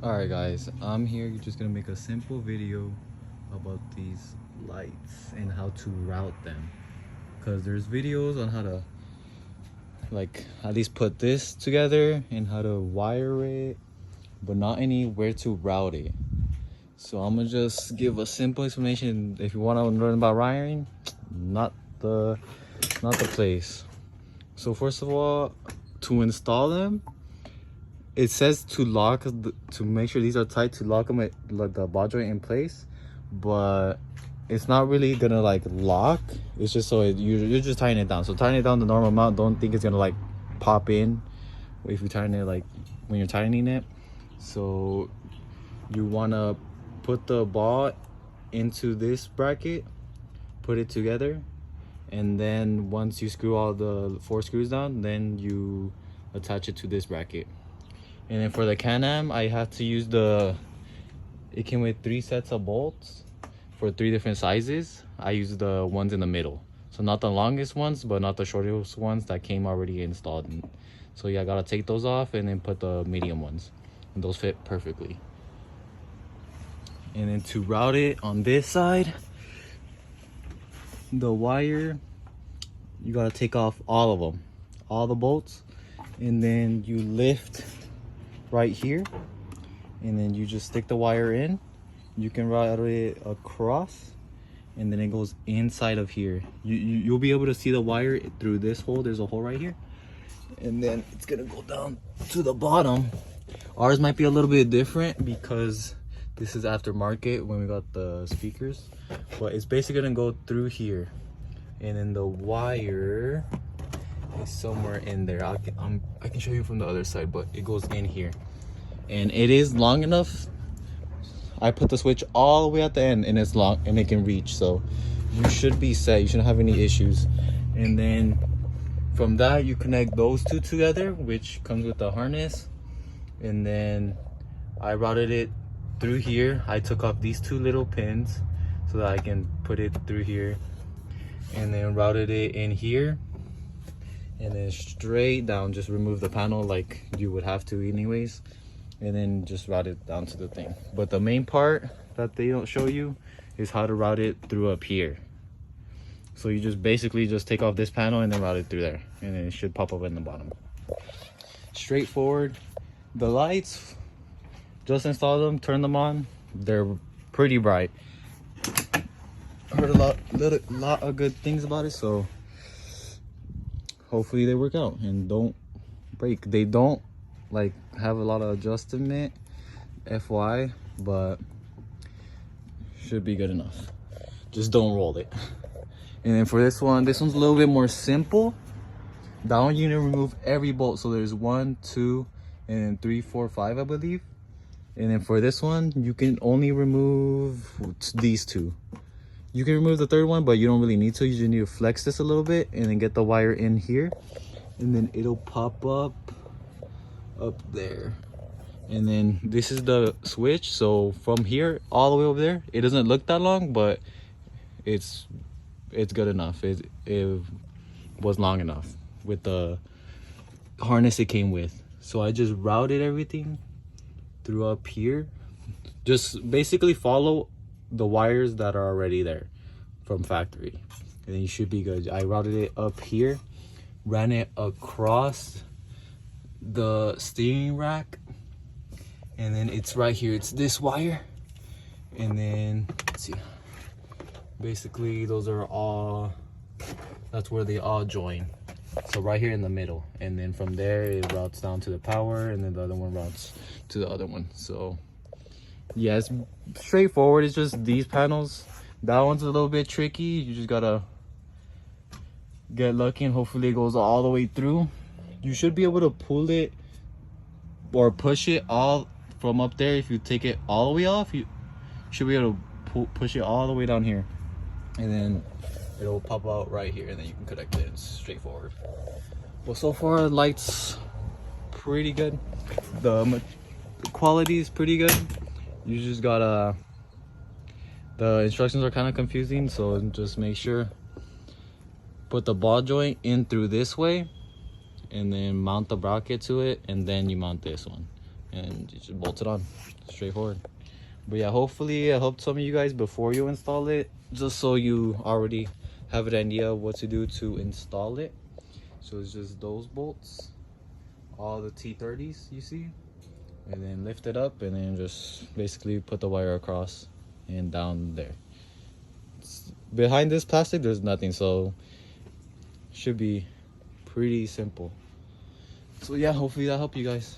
Alright guys, I'm here just gonna make a simple video about these lights and how to route them, because there's videos on how to like at least put this together and how to wire it, but not anywhere to route it. So I'm gonna just give a simple explanation. If you want to learn about wiring, not the place. So first of all, to install them, it says to lock to make sure these are tight, to lock them at like the ball joint in place, but it's not really gonna like lock. It's just so you're just tightening it down. So tighten it down the normal amount. Don't think it's gonna like pop in if you tighten it like when you're tightening it. So you want to put the ball into this bracket, put it together, and then once you screw all the 4 screws down, then you attach it to this bracket. And then for the Can-Am, I have to use it came with 3 sets of bolts for 3 different sizes. I use the ones in the middle. So not the longest ones, but not the shortest ones that came already installed. So yeah, I gotta take those off and then put the medium ones. And those fit perfectly. And then to route it on this side, the wire, you gotta take off all of them, all the bolts. And then you lift right here, and then you just stick the wire in. You can route it across, and then it goes inside of here. You'll be able to see the wire through this hole. There's a hole right here, and then it's gonna go down to the bottom. Ours might be a little bit different because this is aftermarket when we got the speakers, but it's basically gonna go through here, and then the wire is somewhere in there. I can show you from the other side, but it goes in here, and it is long enough. I put the switch all the way at the end, and it's long and it can reach, so you should be set. You shouldn't have any issues. And then from that, you connect those two together, which comes with the harness. And then I routed it through here. I took off these 2 little pins so that I can put it through here, and then routed it in here, and then straight down. Just remove the panel like you would have to anyways, and then just route it down to the thing. But the main part that they don't show you is how to route it through up here. So you just basically just take off this panel and then route it through there, and then it should pop up in the bottom. Straightforward. The lights, just install them, turn them on. They're pretty bright. Heard a lot of good things about it, so hopefully they work out and don't break. They don't like have a lot of adjustment, FY, but should be good enough. Just don't roll it. And then for this one's a little bit more simple. That one you need to remove every bolt. So there's 1, 2, and then 3, 4, 5, I believe. And then for this one, you can only remove these 2. You can remove the 3rd one, but you don't really need to. You just need to flex this a little bit and then get the wire in here, and then it'll pop up there. And then this is the switch. So from here all the way over there, it doesn't look that long, but it's good enough. It was long enough with the harness it came with. So I just routed everything through up here. Just basically follow the wires that are already there from factory, and then you should be good. I routed it up here, ran it across the steering rack, and then it's right here. It's this wire, and then let's see, basically those are all, that's where they all join. So right here in the middle, and then from there it routes down to the power, and then the other one routes to the other one. So yeah, it's straightforward. It's just these panels. That one's a little bit tricky. You just gotta get lucky, and hopefully it goes all the way through. You should be able to pull it or push it all from up there. If you take it all the way off, you should be able to push it all the way down here, and then it'll pop out right here, and then you can connect it. It's straightforward. Well, so far the lights pretty good. The quality is pretty good. You just gotta, the instructions are kind of confusing, so just make sure, put the ball joint in through this way, and then mount the bracket to it, and then you mount this one. and you just bolt it on. Straightforward. But yeah, hopefully I helped some of you guys before you install it, just so you already have an idea of what to do to install it. So it's just those bolts, all the T30s you see, and then lift it up and then just basically put the wire across and down there. Behind this plastic there's nothing, so should be pretty simple. So yeah, hopefully that helped you guys.